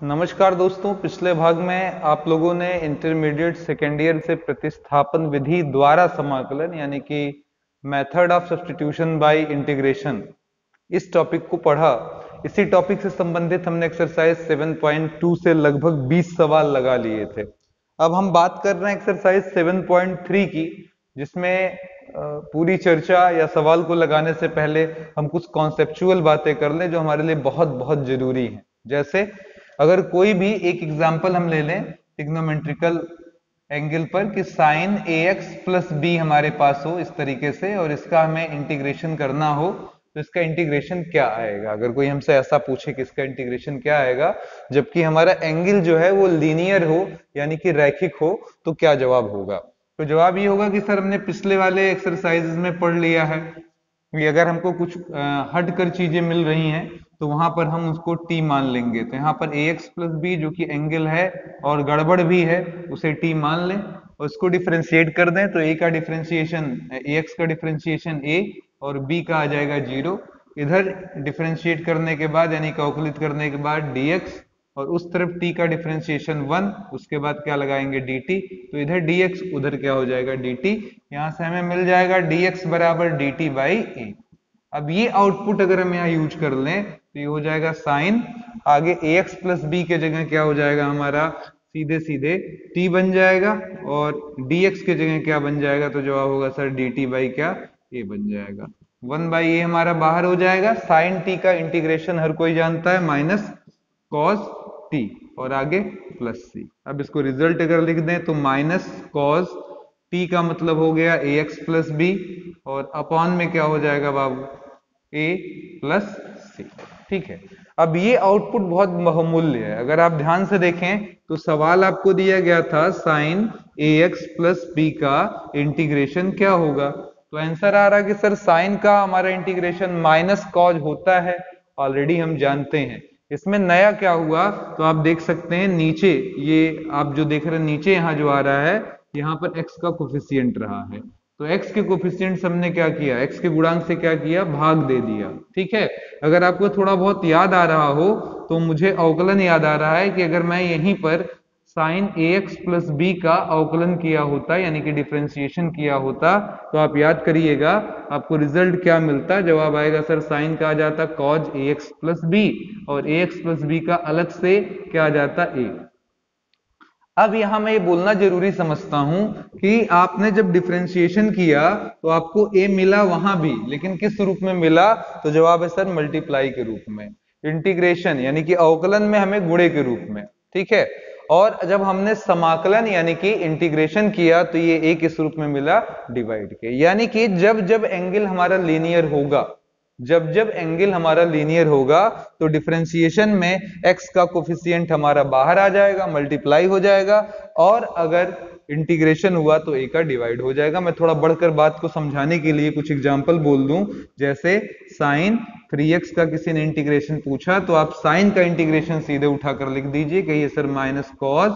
नमस्कार दोस्तों, पिछले भाग में आप लोगों ने इंटरमीडिएट सेकेंड ईयर से प्रतिस्थापन विधि द्वारा समाकलन यानी कि method of substitution bye integration इस टॉपिक को पढ़ा। इसी टॉपिक से संबंधित हमने एक्सरसाइज 7.2 से लगभग 20 सवाल लगा लिए थे। अब हम बात कर रहे हैं एक्सरसाइज 7.3 की, जिसमें पूरी चर्चा या सवाल को लगाने से पहले हम कुछ कॉन्सेप्चुअल बातें कर लें जो हमारे लिए बहुत बहुत जरूरी हैं। जैसे अगर कोई भी एक एग्जाम्पल हम ले लें ट्रिग्नोमेट्रिकल एंगल पर कि साइन ए एक्स प्लस बी हमारे पास हो इस तरीके से, और इसका हमें इंटीग्रेशन करना हो तो इसका इंटीग्रेशन क्या आएगा। अगर कोई हमसे ऐसा पूछे कि इसका इंटीग्रेशन क्या आएगा जबकि हमारा एंगल जो है वो लीनियर हो यानी कि रैखिक हो, तो क्या जवाब होगा? तो जवाब ये होगा कि सर हमने पिछले वाले एक्सरसाइजेज में पढ़ लिया है कि अगर हमको कुछ हट कर चीजें मिल रही हैं तो वहां पर हम उसको t मान लेंगे। तो यहाँ पर ax प्लस बी जो कि एंगल है और गड़बड़ भी है उसे t मान लें और उसको डिफरेंशिएट कर दें। तो a का डिफरेंशिएशन ax का डिफरेंशिएशन a और b का आ जाएगा 0। इधर डिफरेंशिएट करने के बाद यानी कैलकुलेट करने के बाद dx और उस तरफ t का डिफरेंशिएशन 1, उसके बाद क्या लगाएंगे dt। तो इधर dx उधर क्या हो जाएगा dt। यहां से हमें मिल जाएगा dx बराबर dt बाई a। अब ये आउटपुट अगर हम यहाँ यूज कर लें तो ये हो जाएगा साइन, आगे ax प्लस बी के जगह क्या हो जाएगा हमारा सीधे सीधे t बन जाएगा और dx के जगह क्या बन जाएगा, तो जवाब होगा सर dt बाई क्या a बन जाएगा। 1/a हमारा बाहर हो जाएगा। साइन t का इंटीग्रेशन हर कोई जानता है माइनस कॉस टी और आगे प्लस सी। अब इसको रिजल्ट अगर लिख दें तो माइनस कॉस टी का मतलब हो गया ए एक्स प्लस बी और अपॉन में क्या हो जाएगा बाबू ए प्लस सी। ठीक है, अब ये आउटपुट बहुत बहुमूल्य है। अगर आप ध्यान से देखें तो सवाल आपको दिया गया था साइन ए एक्स प्लस बी का इंटीग्रेशन क्या होगा, तो आंसर आ रहा कि सर साइन का हमारा इंटीग्रेशन माइनस कॉज होता है, ऑलरेडी हम जानते हैं। इसमें नया क्या हुआ तो आप देख सकते हैं नीचे, ये आप जो देख रहे हैं नीचे यहाँ जो आ रहा है यहाँ पर x का कोफिशिएंट रहा है। तो x के कोफिशिएंट हमने क्या किया, x के गुणांक से क्या किया, भाग दे दिया। ठीक है, अगर आपको थोड़ा बहुत याद आ रहा हो तो मुझे अवकलन याद आ रहा है कि अगर मैं यहीं पर साइन ए एक्स प्लस बी का अवकलन किया होता यानी कि डिफरेंशिएशन किया होता तो आप याद करिएगा आपको रिजल्ट क्या मिलता। जवाब आएगा सर साइन का आ जाता कॉज ए एक्स प्लस बी और ए एक्स प्लस बी का अलग से क्या आ जाता ए। अब यहां मैं ये बोलना जरूरी समझता हूं कि आपने जब डिफरेंशिएशन किया तो आपको ए मिला वहां भी, लेकिन किस रूप में मिला, तो जवाब है सर मल्टीप्लाई के रूप में। इंटीग्रेशन यानी कि अवकलन में हमें गुणे के रूप में। ठीक है, और जब हमने समाकलन यानी कि इंटीग्रेशन किया तो ये ए किस रूप में मिला, डिवाइड के। यानी कि जब जब एंगल हमारा लीनियर होगा, जब जब एंगल हमारा लीनियर होगा तो डिफरेंशिएशन में x का कोफिशिएंट हमारा बाहर आ जाएगा, मल्टीप्लाई हो जाएगा, और अगर इंटीग्रेशन हुआ तो a का डिवाइड हो जाएगा। मैं थोड़ा बढ़कर बात को समझाने के लिए कुछ एग्जांपल बोल दूं, जैसे साइन 3x का किसी ने इंटीग्रेशन पूछा तो आप साइन का इंटीग्रेशन सीधे उठाकर लिख दीजिए, कहिए सर माइनस कॉस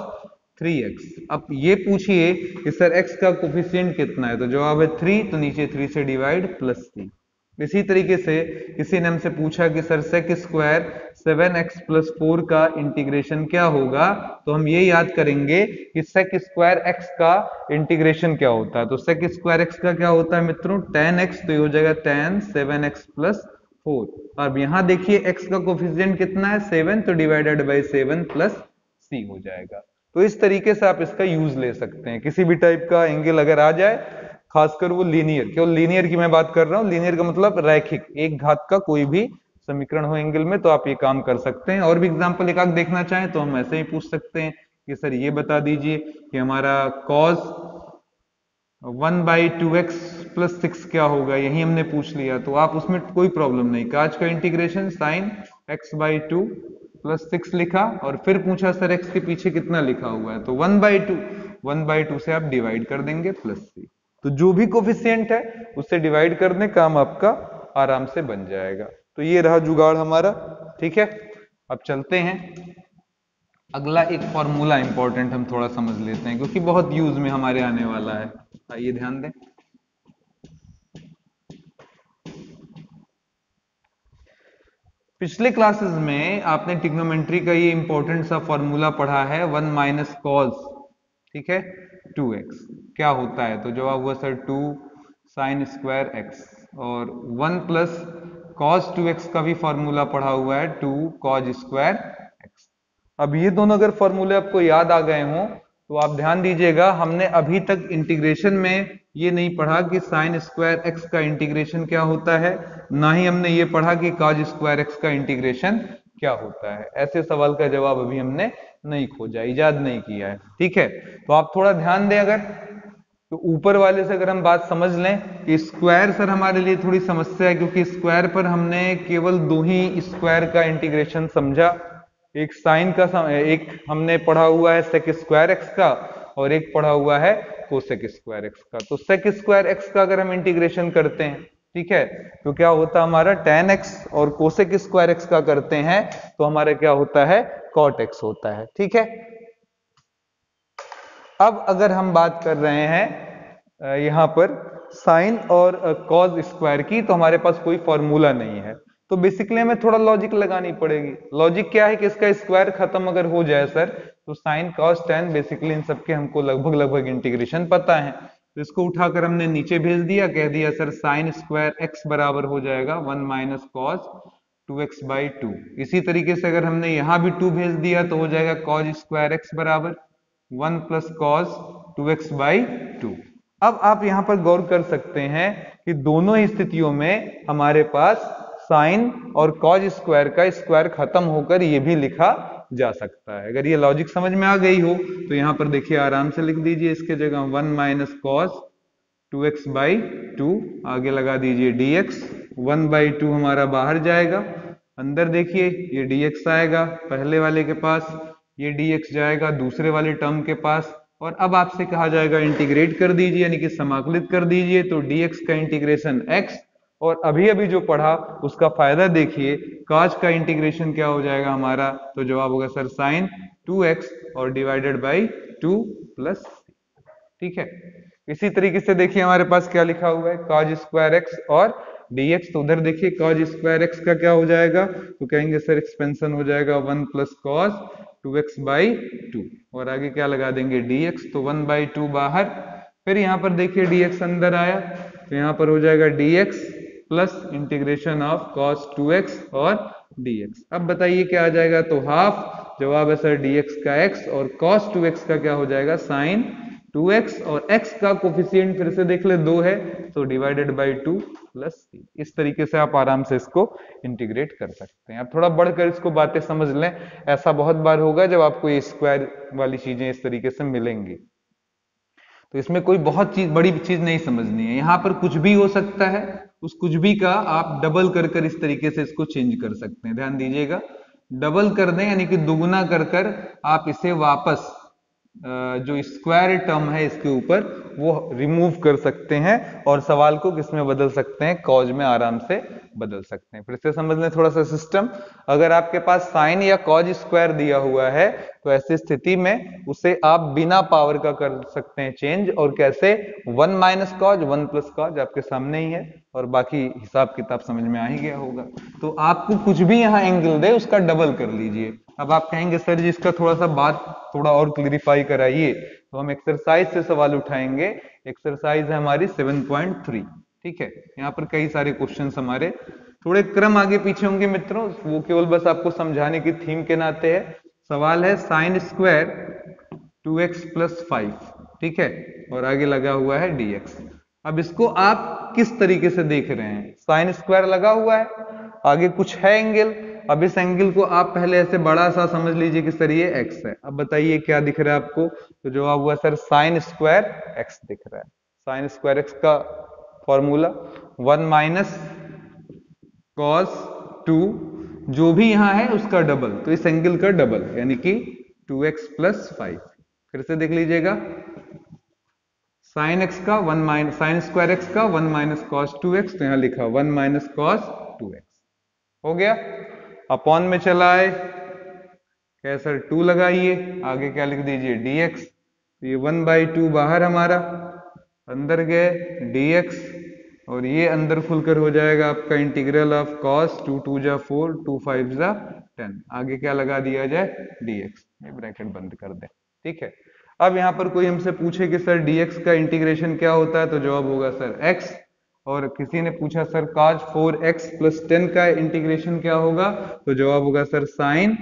3x। अब ये पूछिए कि सर x का कोफिशिएंट कितना है, तो जवाब है 3, तो नीचे 3 से डिवाइड प्लस 3। इसी तरीके से किसी ने हमसे पूछा कि sir sec square 7x plus 4 का इंटीग्रेशन क्या होगा, तो हम ये याद करेंगे कि सेक स्क्वायर x का इंटीग्रेशन क्या होता है। तो सेक स्क्वायर x का क्या होता है मित्रों, tan x, तो ये हो जाएगा tan 7x प्लस 4। अब यहां देखिए x का कोफिशिएंट कितना है 7, तो डिवाइडेड बाई 7 प्लस c हो जाएगा। तो इस तरीके से आप इसका यूज ले सकते हैं। किसी भी टाइप का एंगल अगर आ जाए, खासकर वो लीनियर, केवल लीनियर की मैं बात कर रहा हूं, लीनियर का मतलब रैखिक, एक घात का कोई भी समीकरण हो एंगल में, तो आप ये काम कर सकते हैं। और भी एग्जांपल एक आध देखना चाहें तो हम ऐसे ही पूछ सकते हैं कि सर ये बता दीजिए कि हमारा cos 1/2x प्लस 6 क्या होगा, यही हमने पूछ लिया तो आप उसमें कोई प्रॉब्लम नहीं, काज का इंटीग्रेशन साइन x/2 प्लस 6 लिखा और फिर पूछा सर x के पीछे कितना लिखा हुआ है, तो 1/2 से आप डिवाइड कर देंगे प्लस c। तो जो भी कोफिशिएंट है उससे डिवाइड कर दें, काम आपका आराम से बन जाएगा। तो ये रहा जुगाड़ हमारा। ठीक है, अब चलते हैं अगला एक फॉर्मूला इंपॉर्टेंट हम थोड़ा समझ लेते हैं क्योंकि बहुत यूज में हमारे आने वाला है। आइए ध्यान दें। पिछले क्लासेस में आपने ट्रिग्नोमेट्री का ये इंपॉर्टेंट सा फॉर्मूला पढ़ा है 1 माइनस कॉस, ठीक है, 2x क्या होता है। तो जवाब हुआ सर 2 साइन स्क्वायर x, और 1 प्लस कॉस 2x का भी फॉर्मूला पढ़ा हुआ है 2 कॉज स्क्वायर x। अब ये दोनों अगर फॉर्मूले आपको याद आ गए हों तो आप ध्यान दीजिएगा, हमने अभी तक इंटीग्रेशन में ये नहीं पढ़ा कि साइन स्क्वायर एक्स का इंटीग्रेशन क्या होता है, ना ही हमने ये पढ़ा कि कॉज स्क्वायर एक्स का इंटीग्रेशन क्या होता है। ऐसे सवाल का जवाब अभी हमने नहीं खोजा, इजाद नहीं किया है, ठीक है। तो आप थोड़ा ध्यान दें, अगर तो ऊपर वाले से अगर हम बात समझ लें कि स्क्वायर सर हमारे लिए थोड़ी समस्या है, क्योंकि स्क्वायर पर हमने केवल दो ही स्क्वायर का इंटीग्रेशन समझा, एक साइन का एक हमने पढ़ा हुआ है सेक स्क्वायर एक्स का, और एक पढ़ा हुआ है कोसेक स्क्वायर एक्स का। तो सेक स्क्वायर एक्स का अगर हम इंटीग्रेशन करते हैं, ठीक है, तो क्या होता है हमारा tan x, और कोसेक स्क्वायर एक्स का करते हैं तो हमारा क्या होता है cot x होता है, ठीक है। अब अगर हम बात कर रहे हैं यहां पर साइन और कॉज स्क्वायर की, तो हमारे पास कोई फॉर्मूला नहीं है, तो बेसिकली हमें थोड़ा लॉजिक लगानी पड़ेगी। लॉजिक क्या है कि इसका स्क्वायर खत्म अगर हो जाए सर, तो साइन कॉस टेन बेसिकली इन सबके हमको लगभग इंटीग्रेशन पता है, तो इसको उठाकर हमने नीचे भेज दिया, कह दिया सर साइन स्क्वायर एक्स बराबर हो जाएगा 1 माइनस कॉस 2x बाई 2। इसी तरीके से अगर हमने यहां भी 2 भेज दिया तो हो जाएगा कॉज स्क्वायर एक्स बराबर 1 प्लस कॉस 2x बाई 2। अब आप यहां पर गौर कर सकते हैं कि दोनों ही स्थितियों में हमारे पास साइन और कॉज स्क्वायर का स्क्वायर खत्म होकर ये भी लिखा जा सकता है। अगर ये लॉजिक समझ में आ गई हो तो यहां पर देखिए आराम से लिख दीजिए इसके जगह 1 माइनस कॉस 2x बाई 2, आगे लगा दीजिए dx, 1 बाई 2 हमारा बाहर जाएगा, अंदर देखिए ये dx आएगा पहले वाले के पास, ये dx जाएगा दूसरे वाले टर्म के पास, और अब आपसे कहा जाएगा इंटीग्रेट कर दीजिए, यानी कि समाकलित कर दीजिए, तो dx का इंटीग्रेशन x, और अभी अभी जो पढ़ा उसका फायदा देखिए, काज का इंटीग्रेशन क्या हो जाएगा हमारा, तो जवाब होगा सर साइन 2x और डिवाइडेड बाई 2 प्लस, ठीक है। इसी तरीके से देखिए हमारे पास क्या लिखा हुआ है कॉज स्क्वायर एक्स और dx, तो उधर देखिए कॉज स्क्वायर एक्स का क्या हो जाएगा, तो कहेंगे सर एक्सपेंशन हो जाएगा 1 प्लस कॉस 2x बाई 2, और आगे क्या लगा देंगे dx, तो 1 बाई 2 बाहर, फिर यहाँ पर देखिए dx अंदर आया, तो यहाँ पर हो जाएगा dx plus integration of cos 2x और dx। अब बताइए क्या आ जाएगा, तो हाफ, जवाब है सर dx का x, और cos 2x का क्या हो जाएगा साइन 2x, और x का कोफिशिएंट फिर से देख ले 2 है, तो डिवाइडेड बाई 2 प्लस 3। इस तरीके से आप आराम से इसको इंटीग्रेट कर सकते हैं। आप थोड़ा बढ़कर इसको बातें समझ लें, ऐसा बहुत बार होगा जब आपको ये स्क्वायर वाली चीजें इस तरीके से मिलेंगी, तो इसमें कोई बहुत बड़ी चीज नहीं समझनी है। यहाँ पर कुछ भी हो सकता है, उस कुछ भी का आप डबल कर कर इस तरीके से इसको चेंज कर सकते हैं। ध्यान दीजिएगा, डबल कर दें यानी कि दुगुना कर कर आप इसे वापस जो स्क्वायर टर्म है इसके ऊपर वो रिमूव कर सकते हैं, और सवाल को किस में बदल सकते हैं, कॉज में आराम से बदल सकते हैं। फिर से समझ लें थोड़ा सा सिस्टम, अगर आपके पास साइन या कॉज स्क्वायर दिया हुआ है तो ऐसी स्थिति में उसे आप बिना पावर का कर सकते हैं चेंज, और कैसे 1 माइनस कॉज 1 प्लस कॉज आपके सामने ही है, और बाकी हिसाब किताब समझ में आ ही गया होगा। तो आपको कुछ भी यहाँ एंगल दे उसका डबल कर लीजिए। अब आप कहेंगे सर जी इसका थोड़ा सा बात थोड़ा और क्लियरिफाई कराइए, तो हम एक्सरसाइज से सवाल उठाएंगे। एक्सरसाइज है हमारी 7.3, ठीक है। यहाँ पर कई सारे क्वेश्चंस हमारे थोड़े क्रम आगे पीछे होंगे मित्रों, वो केवल बस आपको समझाने की थीम के नाते है। सवाल है साइन स्क्वायर 2x प्लस 5, ठीक है, और आगे लगा हुआ है dx। अब इसको आप किस तरीके से देख रहे हैं, साइन स्क्वायर लगा हुआ है, आगे कुछ है एंगल, अब इस एंगल को आप पहले ऐसे बड़ा सा समझ लीजिए कि सर ये x है। अब बताइए क्या दिख रहा है आपको, तो जवाब हुआ सर साइन स्क्वायर x दिख रहा है। साइन स्क्वायर x का फॉर्मूला 1 माइनस कॉस 2, जो भी यहां है उसका डबल, तो इस एंगल का डबल यानी कि 2x प्लस 5। फिर से देख लीजिएगा, साइन एक्स का 1 माइनस साइन स्क्वायर एक्स का 1 माइनस कॉस 2x, तो यहां लिखा 1 माइनस कॉस 2x हो गया। अपॉन में चला आए, क्या सर 2 लगाइए, आगे क्या लिख दीजिए dx, तो ये 1 बाई 2 बाहर हमारा, अंदर गए dx और ये अंदर खुलकर हो जाएगा आपका इंटीग्रल ऑफ cos 2 2 जा 4 2 5 जा 10। आगे क्या लगा दिया जाए dx, ये ब्रैकेट बंद कर दें। ठीक है, अब यहाँ पर कोई हमसे पूछे कि सर dx का इंटीग्रेशन क्या होता है, तो जवाब होगा सर x। और किसी ने पूछा सर cos 4x प्लस 10 का इंटीग्रेशन क्या होगा, तो जवाब होगा सर sin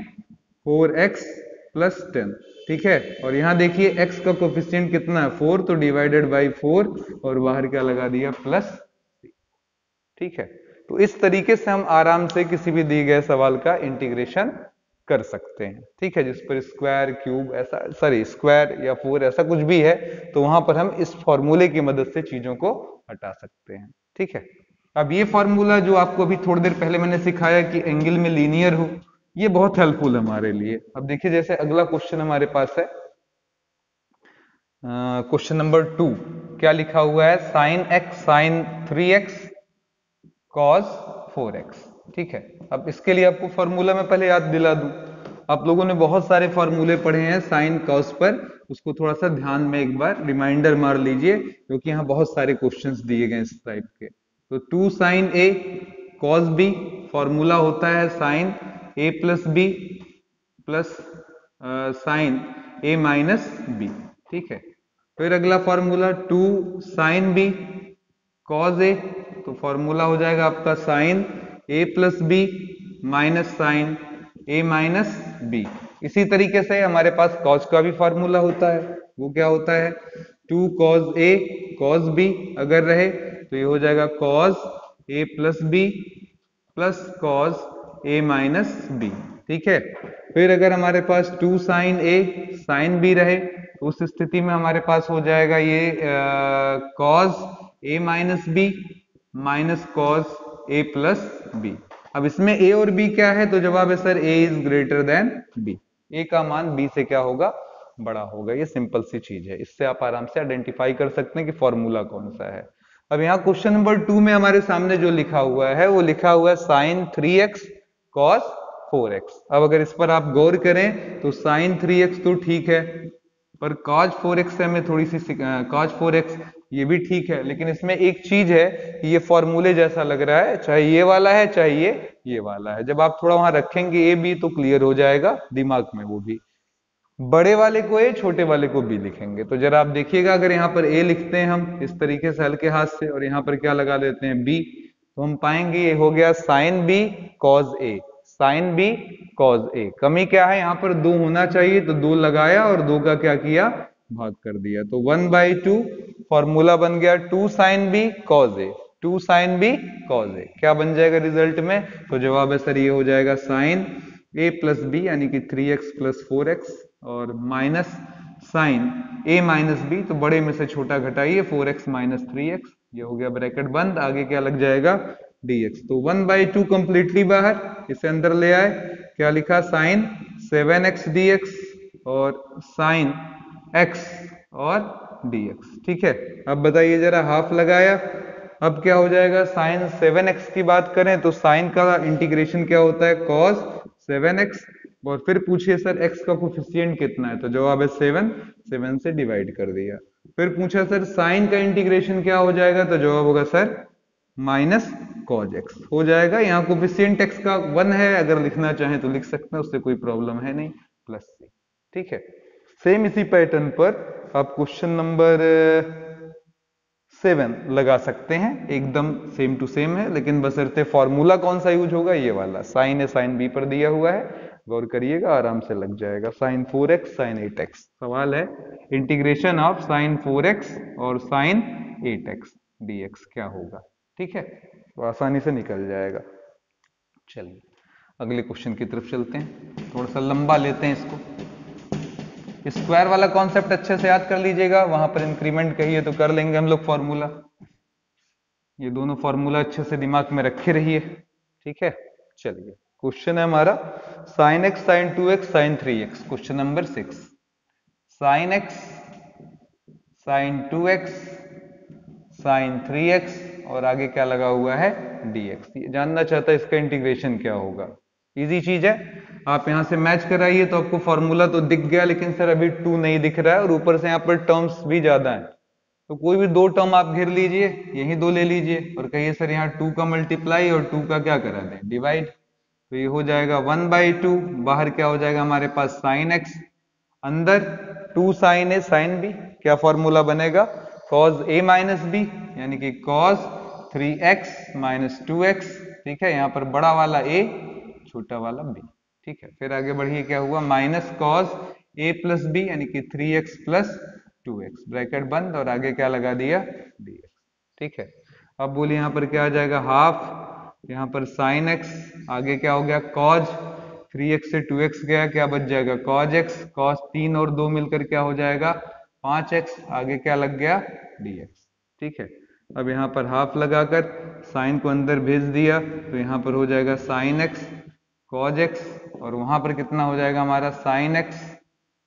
4x प्लस 10। ठीक है, और यहाँ देखिए x का कोफिशिएंट कितना है 4, तो डिवाइडेड बाई 4 और बाहर क्या लगा दिया प्लस। ठीक है, तो इस तरीके से हम आराम से किसी भी दिए गए सवाल का इंटीग्रेशन कर सकते हैं। ठीक है, जिस पर स्क्वायर क्यूब ऐसा सॉरी स्क्वायर या 4 ऐसा कुछ भी है, तो वहां पर हम इस फॉर्मूले की मदद से चीजों को हटा सकते हैं। ठीक है, अब ये फॉर्मूला जो आपको अभी थोड़ी देर पहले मैंने सिखाया कि एंगल में लीनियर हो, ये बहुत हेल्पफुल है हमारे लिए। अब देखिए जैसे अगला क्वेश्चन हमारे पास है क्वेश्चन नंबर 2, क्या लिखा हुआ है sign x sign 3x cos 4x। ठीक है, अब इसके लिए आपको फॉर्मूला मैं पहले याद दिला दूं। आप लोगों ने बहुत सारे फॉर्मूले पढ़े हैं साइन कॉस पर, उसको थोड़ा सा ध्यान में एक बार रिमाइंडर मार लीजिए, क्योंकि यहाँ बहुत सारे क्वेश्चंस दिए गए इस टाइप के। तो 2 sine a cos b, formula होता है sine a plus B plus sine a minus B. ठीक है, फिर अगला formula 2 sine b cos a, तो फॉर्मूला हो जाएगा आपका sine a plus B minus sine a minus B. इसी तरीके से हमारे पास cos का भी फॉर्मूला होता है, वो क्या होता है 2 cos a cos b अगर रहे तो ये हो जाएगा cos a plus B plus cos a minus B. ठीक है, फिर अगर हमारे पास 2 साइन a साइन b रहे तो उस स्थिति में हमारे पास हो जाएगा ये cos a minus B minus cos a plus B. अब इसमें a और b क्या है, तो जवाब है sir a is greater than b, a का मान b से क्या होगा बड़ा होगा। ये सिंपल सी चीज है, इससे आप आराम से आइडेंटिफाई कर सकते हैं कि फॉर्मूला कौन सा है। अब यहाँ क्वेश्चन नंबर 2 में हमारे सामने जो लिखा हुआ है वो लिखा हुआ है साइन 3x cos 4x। अब अगर इस पर आप गौर करें तो साइन 3x तो ठीक है, पर cos 4x से हमें थोड़ी सी cos 4x ये भी ठीक है, लेकिन इसमें एक चीज है कि ये फॉर्मूले जैसा लग रहा है, चाहे ये वाला है चाहे ये वाला है। जब आप थोड़ा वहां रखेंगे ए बी तो क्लियर हो जाएगा दिमाग में, वो भी बड़े वाले को ए छोटे वाले को बी लिखेंगे। तो जरा आप देखिएगा, अगर यहाँ पर ए लिखते हैं हम इस तरीके से हल्के हाथ से और यहाँ पर क्या लगा देते हैं बी, तो हम पाएंगे ये हो गया sine be cause A, sine be cause ए। कमी क्या है, यहाँ पर 2 होना चाहिए तो 2 लगाया और 2 का क्या किया भाग कर दिया, तो 1/2 फॉर्मूला बन गया 2 sine be cause A, 2 sine be cause ए। क्या बन जाएगा रिजल्ट में, तो जवाब है सर ये हो जाएगा साइन a प्लस बी यानी कि 3x प्लस 4x और minus sine a minus B, तो बड़े में से छोटा घटाइए 4x माइनस 3x, ये हो गया ब्रैकेट बंद, आगे क्या लग जाएगा dx। तो 1/2 कंप्लीटली बाहर, इसे अंदर ले आए, क्या लिखा साइन 7x dx और साइन x और dx। ठीक है, अब बताइए जरा हाफ लगाया, अब क्या हो जाएगा साइन 7x की बात करें तो साइन का इंटीग्रेशन क्या होता है cos 7x, और फिर पूछिए सर x का कोफिशिएंट कितना है, तो जवाब है 7, 7 से डिवाइड कर दिया। फिर पूछा सर साइन का इंटीग्रेशन क्या हो जाएगा, तो जवाब होगा सर माइनस cos x हो जाएगा। यहाँ कोफिशिएंट x का 1 है, अगर लिखना चाहें तो लिख सकते हैं, उससे कोई प्रॉब्लम है नहीं, प्लस c। ठीक है, सेम इसी पैटर्न पर आप क्वेश्चन नंबर 7 लगा सकते हैं, एकदम सेम टू सेम है, लेकिन बशर्ते फॉर्मूला कौन सा यूज होगा, ये वाला साइन ए साइन बी पर दिया हुआ है, गौर करिएगा आराम से लग जाएगा। साइन 4x साइन 8x, सवाल है इंटीग्रेशन ऑफ साइन 4x और साइन 8x dx क्या होगा। ठीक है, तो आसानी से निकल जाएगा। चलिए अगले क्वेश्चन की तरफ चलते हैं, थोड़ा सा लंबा लेते हैं इसको। स्क्वायर वाला कॉन्सेप्ट अच्छे से याद कर लीजिएगा, वहां पर इंक्रीमेंट कहिए तो कर लेंगे हम लोग फॉर्मूला, ये दोनों फॉर्मूला अच्छे से दिमाग में रखे रहिए। ठीक है, चलिए क्वेश्चन है हमारा sine x sine 2x sine 3x, question number 6, sine x sine 2x sine 3x और आगे क्या लगा हुआ है dx। ये जानना चाहता है इसका इंटीग्रेशन क्या होगा। इजी चीज है, आप यहां से मैच कराइए तो आपको फॉर्मूला तो दिख गया, लेकिन सर अभी 2 नहीं दिख रहा है और ऊपर से यहाँ पर टर्म्स भी ज्यादा है, तो कोई भी दो टर्म आप घेर लीजिए, यही दो ले लीजिए और कहिए सर यहाँ 2 का मल्टीप्लाई और 2 का क्या करा दें, डिवाइड। तो ये हो जाएगा 1/2, बाहर क्या हो जाएगा हमारे पास साइन एक्स, अंदर 2 साइन ए साइन बी, क्या फॉर्मूला बनेगा, कॉस ए माइनस बी, यानी कि कॉस 3x माइनस 2x। ठीक है, यहाँ पर बड़ा वाला a, छोटा वाला b। ठीक है, फिर आगे बढ़िए, क्या हुआ, minus cos a plus B, यानी कि 3x प्लस 2x, ब्रैकेट बंद और आगे क्या लगा दिया, dx। ठीक है, अब बोलिए यहाँ पर क्या आ जाएगा, हाफ, यहाँ पर साइन एक्स, आगे क्या हो गया कॉज, 3x से 2x गया, क्या बच जाएगा कॉज एक्स, कॉस 3 और 2 मिलकर क्या हो जाएगा 5x, आगे क्या लग गया dx। ठीक है, अब यहाँ पर हाफ लगाकर साइन को अंदर भेज दिया तो यहाँ पर हो जाएगा साइन एक्स कॉज एक्स, और वहां पर कितना हो जाएगा हमारा साइन एक्स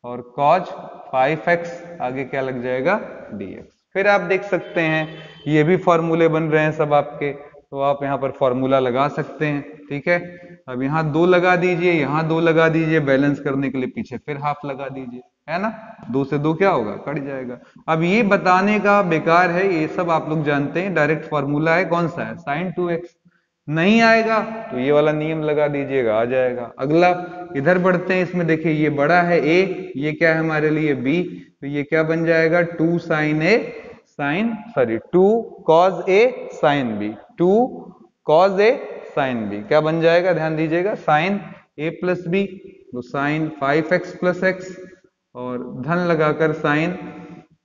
और कॉज 5x, आगे क्या लग जाएगा dx। फिर आप देख सकते हैं ये भी फॉर्मूले बन रहे हैं सब आपके, तो आप यहाँ पर फॉर्मूला लगा सकते हैं। ठीक है, अब यहाँ 2 लगा दीजिए, यहाँ 2 लगा दीजिए, बैलेंस करने के लिए पीछे फिर हाफ लगा दीजिए, है ना, 2 से 2 क्या होगा, कट जाएगा। अब ये बताने का बेकार है, ये सब आप लोग जानते हैं, डायरेक्ट फॉर्मूला है, कौन सा है, साइन 2x। नहीं आएगा तो ये वाला नियम लगा दीजिएगा, आ जाएगा। अगला इधर बढ़ते हैं, इसमें देखिए ये बड़ा है a, ये क्या है हमारे लिए b, तो ये क्या बन जाएगा 2 sine a sine, sorry 2 cos a sine b, 2 cos a sine b, क्या बन जाएगा, ध्यान दीजिएगा, साइन a प्लस b, तो साइन 5x प्लस x, और धन लगाकर साइन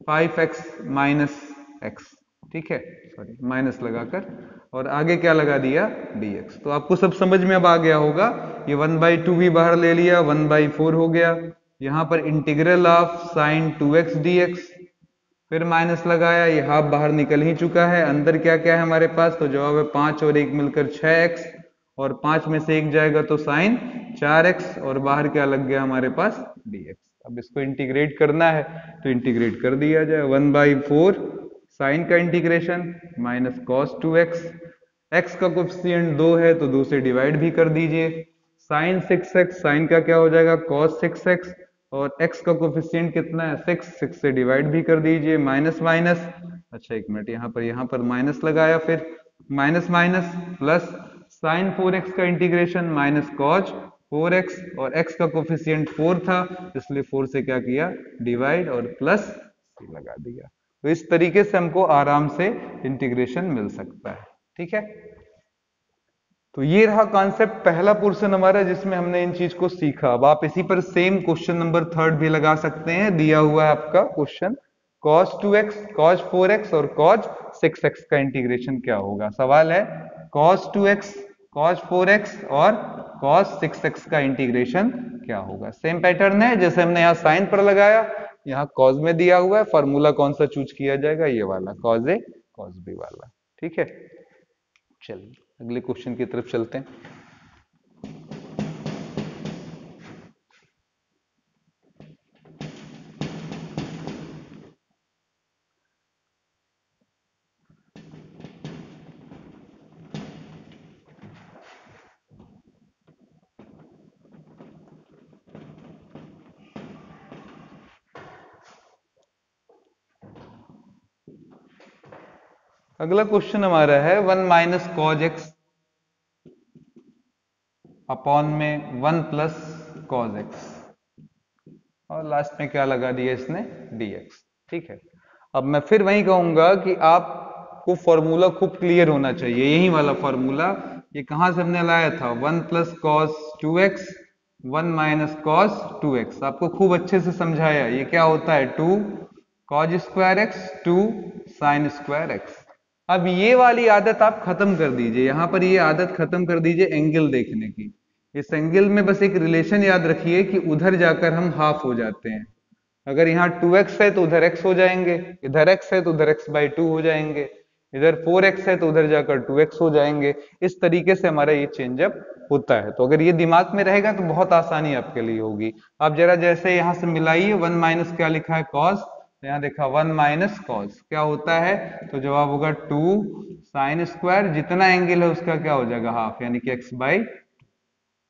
5x माइनस x। ठीक है, सॉरी माइनस लगाकर, और आगे क्या लगा दिया dx। तो आपको सब समझ में अब आ गया होगा, ये 1/2 भी बाहर ले लिया, 1/4 हो गया, यहाँ पर integral of sine 2x dx, फिर माइनस लगाया, ये हाफ बाहर निकल ही चुका है, अंदर क्या क्या है हमारे पास, तो जवाब है 5 और 1 मिलकर 6x, और 5 में से 1 जाएगा तो साइन 4x, और बाहर क्या लग गया हमारे पास dx। अब इसको इंटीग्रेट करना है तो इंटीग्रेट कर दिया जाए, 1/4 साइन का integration minus cos 2x, x का कोफिशिएंट 2 है तो 2 से डिवाइड भी कर दीजिए, साइन 6x, साइन का क्या हो जाएगा cos 6x, और x का कोफिशिएंट कितना है 6, 6 से डिवाइड भी कर दीजिए, माइनस माइनस, अच्छा एक मिनट, यहाँ पर माइनस लगाया, फिर minus minus plus, sign 4x का इंटीग्रेशन माइनस कॉज 4x, और x का कोफिशिएंट 4 था इसलिए 4 से क्या किया डिवाइड, और प्लस लगा दिया। तो इस तरीके से हमको आराम से इंटीग्रेशन मिल सकता है। ठीक है, तो ये रहा कॉन्सेप्ट, पहला पोर्शन हमारा जिसमें हमने इन चीज को सीखा। अब आप इसी पर सेम क्वेश्चन नंबर 3 भी लगा सकते हैं, दिया हुआ है आपका question, cos 2x, cos 4x और cos 6x का इंटीग्रेशन क्या होगा। सवाल है cos 2x, cos 4x और cos 6x का इंटीग्रेशन क्या होगा। सेम पैटर्न है जैसे हमने यहाँ साइन पर लगाया, यहाँ cos में दिया हुआ है, फॉर्मूला कौन सा चूज किया जाएगा, ये वाला cos a cos b वाला। ठीक है, चलिए अगले क्वेश्चन की तरफ चलते हैं। अगला क्वेश्चन हमारा है 1 माइनस कॉज एक्स अपॉन में 1 प्लस कॉज एक्स, और लास्ट में क्या लगा दिया इसने dx। ठीक है, अब मैं फिर वही कहूंगा कि आपको फॉर्मूला खूब क्लियर होना चाहिए, यही वाला फॉर्मूला, ये कहां से हमने लाया था, 1 plus cos 2x 1 minus cos 2x, आपको खूब अच्छे से समझाया, ये क्या होता है 2 cause square x 2 sine square x. अब ये वाली आदत आप खत्म कर दीजिए, यहां पर ये आदत खत्म कर दीजिए एंगल देखने की। इस एंगल में बस एक रिलेशन याद रखिए कि उधर जाकर हम हाफ हो जाते हैं, अगर यहाँ 2x है तो उधर x हो जाएंगे, इधर x है तो उधर x/2 हो जाएंगे, इधर 4x है तो उधर जाकर 2x हो जाएंगे। इस तरीके से हमारा ये चेंजअप होता है, तो अगर ये दिमाग में रहेगा तो बहुत आसानी आपके लिए होगी। आप जरा जैसे यहाँ से मिलाइए, 1 माइनस क्या लिखा है cos, यहाँ देखा 1 माइनस कॉस क्या होता है, तो जवाब होगा 2 साइन स्क्वायर, जितना एंगल है उसका क्या हो जाएगा हाफ, यानी कि x/2।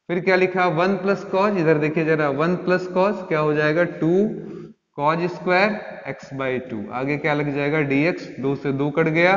फिर क्या लिखा 1 प्लस कॉस, इधर देखिए जरा 1 प्लस कॉस क्या हो जाएगा 2 cause square x by to, आगे क्या लग जाएगा dx, 2 से 2 कट गया,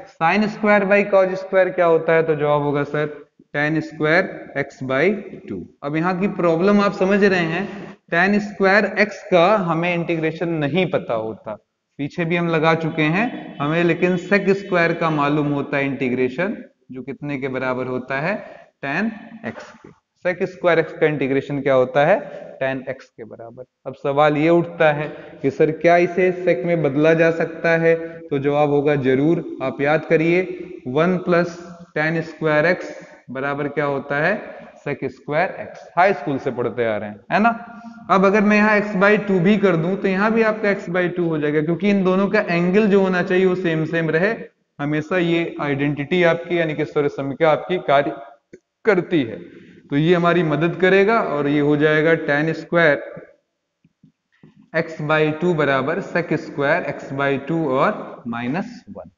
sine square by cause square क्या होता है, तो जवाब होगा sir ten square x by to. अब यहाँ की प्रॉब्लम आप समझ रहे हैं, टेन स्क्वायर एक्स का हमें इंटीग्रेशन नहीं पता होता, पीछे भी हम लगा चुके हैं हमें, लेकिन सेक स्क्वायर का मालूम होता है इंटीग्रेशन, जो कितने के बराबर होता है, टेन एक्स के। सेक स्क्वायर एक्स का इंटीग्रेशन क्या होता है, टेन एक्स के बराबर। अब सवाल ये उठता है कि सर क्या इसे सेक में बदला जा सकता है, तो जवाब होगा जरूर। आप याद करिए 1 प्लस टेन स्क्वायर एक्स बराबर क्या होता है, sec square X, high school से पढ़ते आ रहे हैं, है ना। अब अगर मैं यहाँ x बाई टू भी कर दूं तो यहाँ भी आपका x बाई टू हो जाएगा, क्योंकि इन दोनों का एंगल जो होना चाहिए वो सेम सेम रहे हमेशा। ये आइडेंटिटी आपकी यानी कि सौर समीकरण आपकी कार्य करती है, तो ये हमारी मदद करेगा, और ये हो जाएगा ten square x by two बराबर sec square x by two और माइनस वन।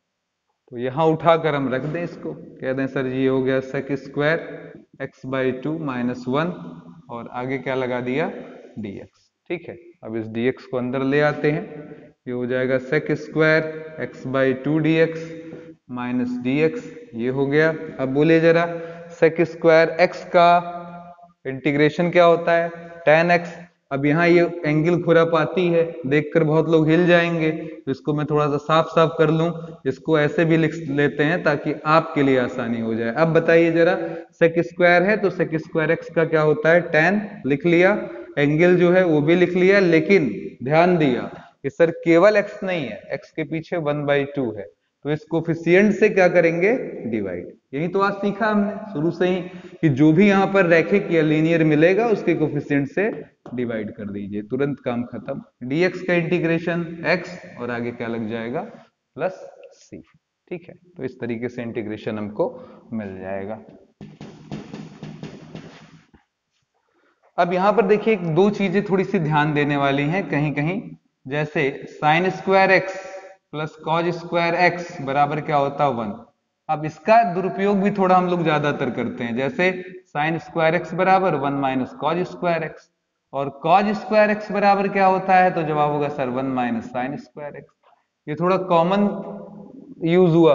तो यहां उठाकर हम रख दें इसको, कह दें सर ये हो गया sec square x by two minus one, और आगे क्या लगा दिया dx। ठीक है, अब इस dx को अंदर ले आते हैं, ये हो जाएगा sec square x by two dx minus dx, ये हो गया। अब बोलिए जरा, सेक स्क्वायर x का इंटीग्रेशन क्या होता है, टेन एक्स। अब यहाँ ये एंगल खुरापाती है, देखकर बहुत लोग हिल जाएंगे, तो इसको मैं थोड़ा सा साफ साफ कर लूं, इसको ऐसे भी लिख लेते हैं ताकि आपके लिए आसानी हो जाए। अब बताइए जरा, सेक स्क्वायर है तो सेक स्क्वायर एक्स का क्या होता है, टेन, लिख लिया, एंगल जो है वो भी लिख लिया, लेकिन ध्यान दिया कि सर केवल एक्स नहीं है, एक्स के पीछे 1/2 है, तो इस कोफिशिएंट से क्या करेंगे, डिवाइड। यही तो आज सीखा हमने शुरू से ही कि जो भी यहाँ पर रैखिक या लीनियर मिलेगा उसके कोफिशिएंट से डिवाइड कर दीजिए, तुरंत काम खत्म। dx का इंटीग्रेशन x, और आगे क्या लग जाएगा, प्लस c। ठीक है, तो इस तरीके से इंटीग्रेशन हमको मिल जाएगा। अब यहां पर देखिए दो चीजें थोड़ी सी ध्यान देने वाली हैं कहीं कहीं, जैसे sine square x plus cos square x बराबर क्या होता है, 1। अब इसका दुरुपयोग भी थोड़ा हम लोग ज्यादातर करते हैं, जैसे साइन स्क्वायर एक्स बराबर 1 माइनस कॉज स्क्वायर एक्स, और कॉज स्क्वायर एक्स बराबर क्या होता है, तो जवाब होगा sir 1 minus sine square x. ये थोड़ा कॉमन यूज हुआ,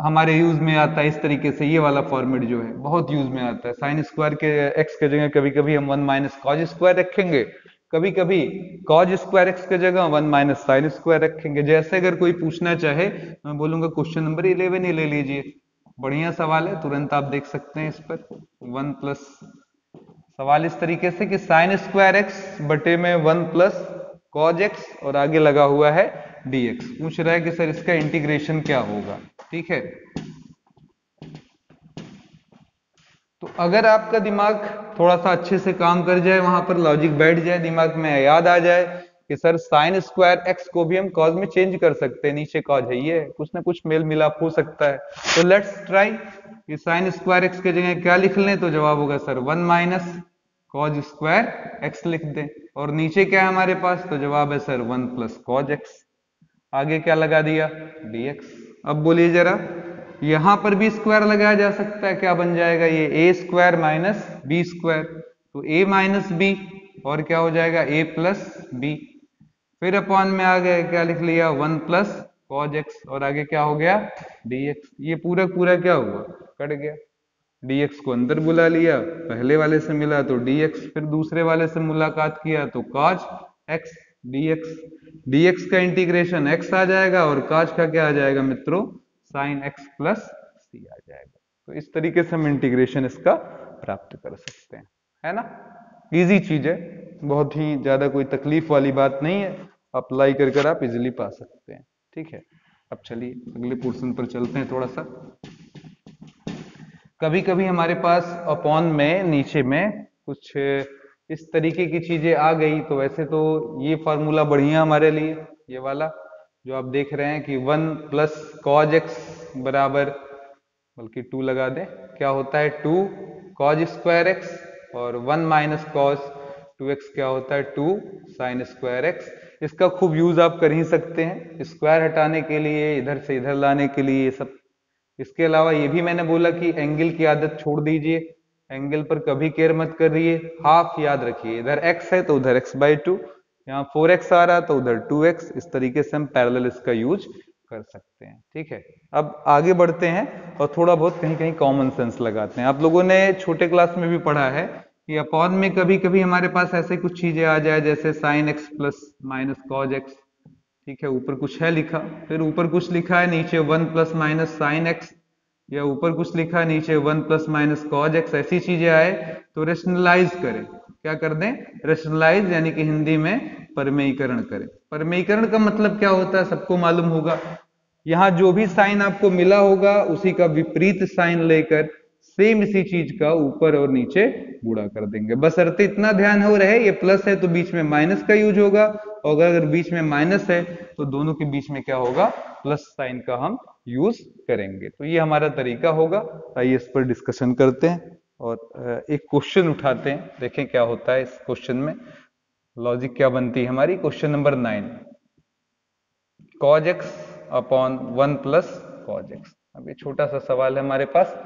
हमारे यूज में आता है इस तरीके से, ये वाला फॉर्मेट जो है बहुत यूज में आता है। साइन स्क्वायर के एक्स के जगह कभी कभी हम 1 माइनस कॉज स्क्वायर रखेंगे, कभी कभी कॉज स्क्वायर एक्स के जगह 1 माइनस साइन स्क्वायर रखेंगे। जैसे अगर कोई पूछना चाहे, मैं बोलूंगा क्वेश्चन नंबर 11 ही ले लीजिए, बढ़िया सवाल है, तुरंत आप देख सकते हैं इस पर। 1 प्लस, सवाल इस तरीके से कि साइन स्क्वायर एक्स बटे में 1 प्लस कॉज एक्स, और आगे लगा हुआ है dx। पूछ रहा है कि सर इसका इंटीग्रेशन क्या होगा। ठीक है, तो अगर आपका दिमाग थोड़ा सा अच्छे से काम कर जाए, वहां पर लॉजिक बैठ जाए, दिमाग में याद आ जाए कि सर साइन स्क्वायर एक्स को भी हम कॉज में चेंज कर सकते हैं, नीचे कॉज है, ये कुछ ना कुछ मेल मिलाप हो सकता है, तो लेट्स ट्राई कि साइन स्क्वायर एक्स के जगह क्या लिख लें, तो जवाब होगा sir 1 minus cos square x लिख दें, और नीचे क्या है हमारे पास, तो जवाब है सर 1 प्लस कॉज एक्स, आगे क्या लगा दिया dx। अब बोलिए जरा, यहां पर भी स्क्वायर लगाया जा सकता है, क्या बन जाएगा ये ए स्क्वायर माइनस बी स्क्वायर, तो a माइनस बी, और क्या हो जाएगा a प्लस बी, फिर अपॉन में आ गया क्या लिख लिया 1 प्लस कॉज एक्स, और आगे क्या हो गया dx। ये पूरा पूरा क्या हुआ, कट गया, dx को अंदर बुला लिया, पहले वाले से मिला तो dx, फिर दूसरे वाले से मुलाकात किया तो cos x dx। dx का इंटीग्रेशन x आ जाएगा, और cos का क्या आ जाएगा मित्रों, sin x प्लस c आ जाएगा। तो इस तरीके से हम इंटीग्रेशन इसका प्राप्त कर सकते हैं, है ना। इजी चीज है, बहुत ही ज्यादा कोई तकलीफ वाली बात नहीं है, अप्लाई कर आप इजिली पा सकते हैं। ठीक है, अब चलिए अगले पोर्शन पर चलते हैं थोड़ा सा। कभी कभी हमारे पास अपॉन में नीचे में कुछ इस तरीके की चीजें आ गई, तो वैसे तो ये फार्मूला बढ़िया हमारे लिए, ये वाला जो आप देख रहे हैं कि 1 प्लस कॉज एक्स बराबर, बल्कि 2 लगा दें, क्या होता है 2 कॉज स्क्वायर एक्स, और 1 माइनस कॉज 2x क्या होता है 2 साइन स्क्वायर एक्स। इसका खूब यूज आप कर ही सकते हैं, स्क्वायर हटाने के लिए, इधर से इधर लाने के लिए, ये सब। इसके अलावा ये भी मैंने बोला कि एंगल की आदत छोड़ दीजिए, एंगल पर कभी केयर मत करिए, हाफ याद रखिए, इधर x है तो उधर x/2, यहाँ 4x आ रहा तो उधर 2x, इस तरीके से हम पैरेलल इसका यूज कर सकते हैं। ठीक है, अब आगे बढ़ते हैं और थोड़ा बहुत कहीं कहीं कॉमन सेंस लगाते हैं। आप लोगों ने छोटे क्लास में भी पढ़ा है कि अपॉन में कभी कभी हमारे पास ऐसे कुछ चीजें आ जाए जैसे sine x plus minus cos x. ठीक है, ऊपर कुछ है लिखा, फिर ऊपर कुछ लिखा है, नीचे 1 प्लस माइनस साइन एक्स, या ऊपर कुछ लिखा है नीचे 1 प्लस माइनस कॉज एक्स। ऐसी चीजें आए तो रेशनलाइज करें। क्या कर दें? रेशनलाइज, यानी कि हिंदी में परमेयीकरण करें। परमेयीकरण का मतलब क्या होता है सबको मालूम होगा। यहाँ जो भी साइन आपको मिला होगा उसी का विपरीत साइन लेकर सेम इसी चीज का ऊपर और नीचे गुणा कर देंगे। बशर्ते इतना ध्यान हो रहे ये प्लस है तो बीच में माइनस का यूज होगा, और अगर बीच में माइनस है तो दोनों के बीच में क्या होगा? प्लस साइन का हम यूज करेंगे। तो ये हमारा तरीका होगा। आइए इस पर डिस्कशन करते हैं और एक क्वेश्चन उठाते हैं, देखें क्या होता है इस क्वेश्चन में, लॉजिक क्या बनती है हमारी। Question number 9, cos x upon 1 plus cos x. अब ये छोटा सा सवाल है हमारे पास,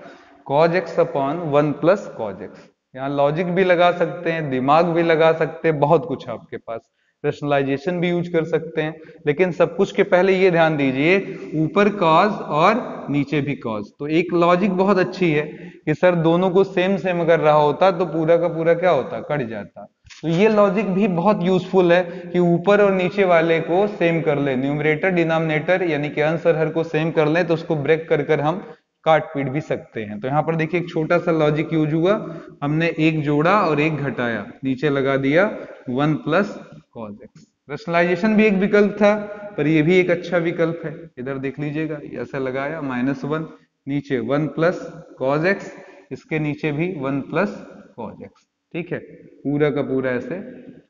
cos x upon 1 plus cos x. यहाँ लॉजिक भी लगा सकते हैं, दिमाग भी लगा सकते हैं, बहुत कुछ आपके पास, रेशनलाइजेशन भी यूज कर सकते हैं। लेकिन सब कुछ के पहले ये ध्यान दीजिए, ऊपर कॉज और नीचे भी कॉज। तो एक लॉजिक बहुत अच्छी है कि सर दोनों को सेम सेम अगर रहा होता तो पूरा का पूरा क्या होता? कट जाता। तो ये लॉजिक भी बहुत यूजफुल है कि ऊपर और नीचे वाले को सेम कर ले, न्यूमरेटर डिनोमिनेटर यानी कि अंश और हर को सेम कर ले, तो उसको ब्रेक कर कर हम काट पीट भी सकते हैं। तो यहाँ पर देखिए एक छोटा सा लॉजिक यूज हुआ, हमने एक जोड़ा और एक घटाया, नीचे लगा दिया 1 प्लस कॉज एक्स। रेशनलाइजेशन भी एक विकल्प था, पर ये भी एक अच्छा विकल्प है। इधर देख लीजिएगा, ऐसा लगाया -1, नीचे 1 प्लस कॉज एक्स, इसके नीचे भी 1 प्लस कॉज एक्स। ठीक है, पूरा का पूरा ऐसे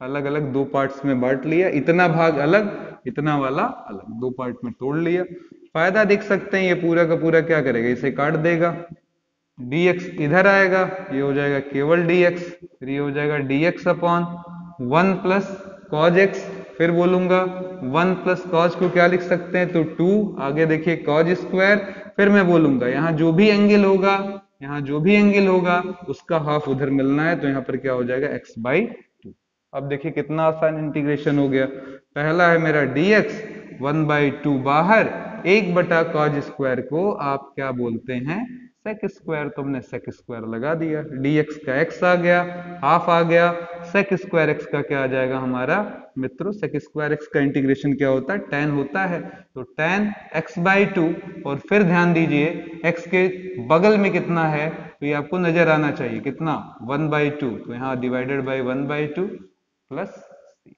अलग अलग दो पार्ट्स में बांट लिया, इतना भाग अलग, इतना वाला अलग, दो पार्ट में तोड़ लिया। फायदा देख सकते हैं, ये पूरा का पूरा क्या करेगा? इसे काट देगा, dx इधर आएगा, ये हो जाएगा केवल dx, फिर ये हो जाएगा dx upon 1 plus cos x. फिर बोलूंगा 1 प्लस कॉज को क्या लिख सकते हैं? तो 2, आगे देखिए कॉज स्क्वायर। फिर मैं बोलूंगा यहाँ जो भी एंगल होगा, यहाँ जो भी एंगल होगा उसका हाफ उधर मिलना है, तो यहाँ पर क्या हो जाएगा? x/2। अब देखिए कितना आसान इंटीग्रेशन हो गया। पहला है मेरा dx, 1/2 बाहर, 1 कॉज स्क्वायर को आप क्या बोलते हैं? Sec square. तो हमने सेक स्क्वायर लगा दिया, dx का x आ गया, हाफ आ गया, सेक स्क्वायर x का क्या आ जाएगा हमारा मित्रों? सेक स्क्वायर x का इंटीग्रेशन क्या होता है? tan होता है, तो tan x/2। और फिर ध्यान दीजिए x के बगल में कितना है, तो ये आपको नजर आना चाहिए, कितना? 1/2, तो यहाँ डिवाइडेड बाई 1/2 प्लस c।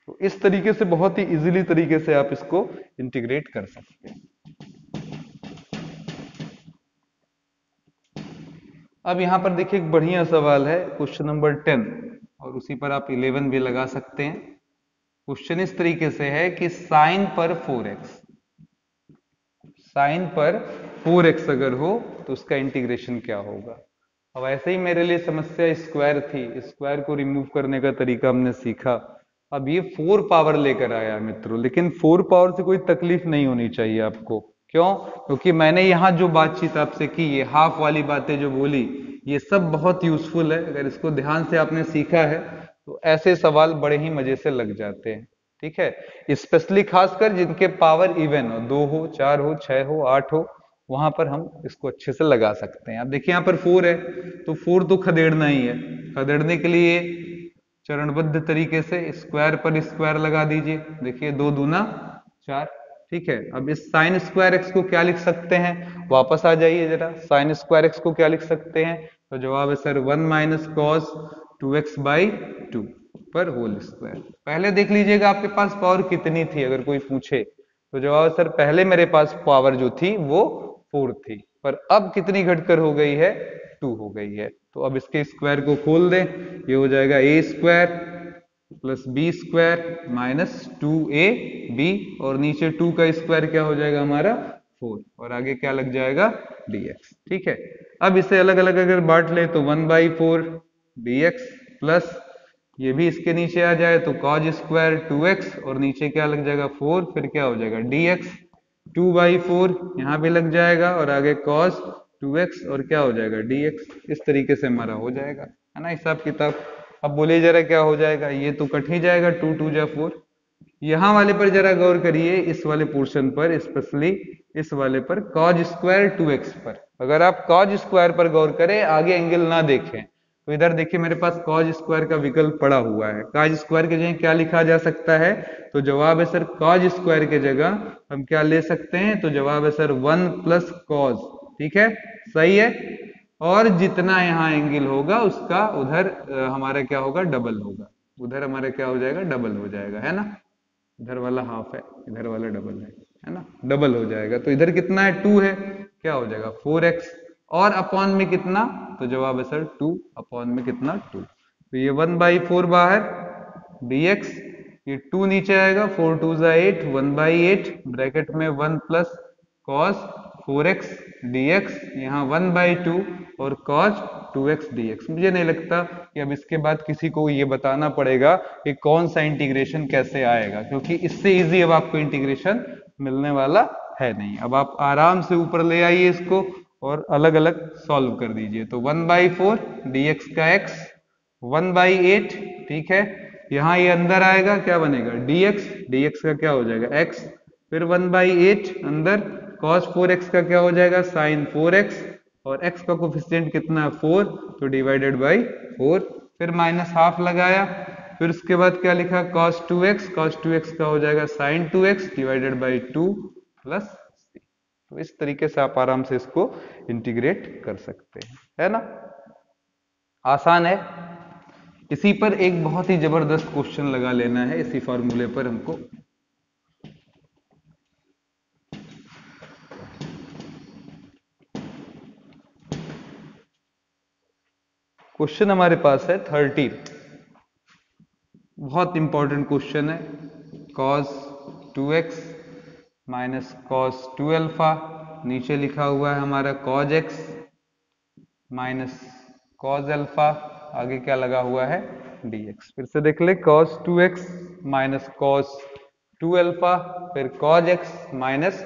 तो इस तरीके से बहुत ही इजीली तरीके से आप इसको इंटीग्रेट कर सकते हैं। अब यहाँ पर देखिए एक बढ़िया सवाल है, क्वेश्चन नंबर 10, और उसी पर आप 11 भी लगा सकते हैं। क्वेश्चन इस तरीके से है कि साइन पर 4x, साइन पर 4x अगर हो तो उसका इंटीग्रेशन क्या होगा। अब ऐसे ही मेरे लिए समस्या स्क्वायर थी, स्क्वायर को रिमूव करने का तरीका हमने सीखा। अब ये 4 पावर लेकर आया मित्रों, लेकिन 4 पावर से कोई तकलीफ नहीं होनी चाहिए आपको। क्यों? क्योंकि मैंने यहाँ जो बातचीत आपसे की, ये हाफ वाली बातें जो बोली, ये सब बहुत यूजफुल है। अगर इसको ध्यान से आपने सीखा है तो ऐसे सवाल बड़े ही मजे से लग जाते हैं। ठीक है, स्पेशली खासकर जिनके पावर इवन हो, 2 हो, 4 हो, 6 हो, 8 हो, वहां पर हम इसको अच्छे से लगा सकते हैं। आप देखिए यहाँ पर 4 है, तो 4 तो खदेड़ना ही है। खदेड़ने के लिए चरणबद्ध तरीके से स्क्वायर पर स्क्वायर लगा दीजिए। देखिए 2 दूना 4। ठीक है, अब इस साइन स्क्वायर एक्स को क्या लिख सकते हैं? वापस आ जाइए जरा, साइन स्क्वायर एक्स को क्या लिख सकते हैं? तो जवाब है सर 1 माइनस कॉस 2x/2 पर होल स्क्वायर। पहले देख लीजिएगा आपके पास पावर कितनी थी, अगर कोई पूछे तो जवाब सर पहले मेरे पास पावर जो थी वो 4 थी, पर अब कितनी घटकर हो गई है? 2 हो गई है। तो अब इसके स्क्वायर को खोल दें, ये हो जाएगा a square plus B square minus 2ab, और नीचे 2 का स्क्वायर क्या हो जाएगा हमारा? 4, और आगे क्या लग जाएगा? dx। ठीक है, अब इसे अलग अलग अगर बांट ले तो 1/4 dx प्लस ये भी इसके नीचे आ जाए तो cos स्क्वायर 2x, और नीचे क्या लग जाएगा? 4, फिर क्या हो जाएगा? dx 2/4 यहाँ भी लग जाएगा, और आगे cos 2x और क्या हो जाएगा? dx। इस तरीके से हमारा हो जाएगा, है ना हिसाब किताब। अब बोलिए जरा क्या हो जाएगा, ये तो कट ही जाएगा, 2 2 जा 4। यहां वाले पर जरा गौर करिए, इस वाले पोर्शन पर, स्पेशली इस वाले पर, कॉज स्क्वायर 2x पर। अगर आप कॉज स्क्वायर पर गौर करें, आगे एंगल ना देखें, तो इधर देखिए मेरे पास कॉज स्क्वायर का विकल्प पड़ा हुआ है। कॉज स्क्वायर की जगह क्या लिखा जा सकता है? तो जवाब है सर कॉज स्क्वायर की जगह हम क्या ले सकते हैं? तो जवाब है सर 1 प्लस कॉज। ठीक है, सही है। और जितना यहाँ एंगल होगा उसका उधर हमारा क्या होगा? डबल होगा। उधर हमारा क्या हो जाएगा? डबल हो जाएगा, है ना। इधर वाला हाफ है, इधर वाला डबल है ना, डबल हो जाएगा। तो इधर कितना है? 2 है, क्या हो जाएगा? 4x। और अपॉन में कितना? तो जवाब है सर 2, अपॉन में कितना? 2। तो ये 1/4 बाहर dx, ये 2 नीचे आएगा, 4 2 8, 1/8 ब्रैकेट में 1 प्लस cos 4x dx, यहाँ 1/2 और cos 2x dx। मुझे नहीं लगता कि अब इसके बाद किसी को ये बताना पड़ेगा कि कौन सा इंटीग्रेशन कैसे आएगा, क्योंकि इससे इजी अब आपको इंटीग्रेशन मिलने वाला है नहीं। अब आप आराम से ऊपर ले आइए इसको और अलग अलग सॉल्व कर दीजिए। तो 1/4 dx का x, 1/8, ठीक है। यहाँ ये अंदर आएगा, क्या बनेगा? dx, dx का क्या हो जाएगा? x, फिर 1/8 अंदर, cos 4x का क्या हो जाएगा? sin 4x, और x का कोफिशिएंट कितना है? 4, तो डिवाइडेड बाई 4, फिर माइनस हाफ लगाया, फिर उसके बाद क्या लिखा? cos 2x, cos 2x का हो जाएगा sin 2x divided by 2 plus c। तो इस तरीके से आप आराम से इसको इंटीग्रेट कर सकते हैं, है ना। आसान है। इसी पर एक बहुत ही जबरदस्त क्वेश्चन लगा लेना है, इसी फॉर्मूले पर हमको। क्वेश्चन हमारे पास है 30, बहुत इंपॉर्टेंट क्वेश्चन है। cos 2x minus cos 2 alpha, नीचे लिखा हुआ है हमारा cos x minus cos alpha, आगे क्या लगा हुआ है? dx। फिर से देख ले, cos 2x minus cos 2 alpha, फिर cos x minus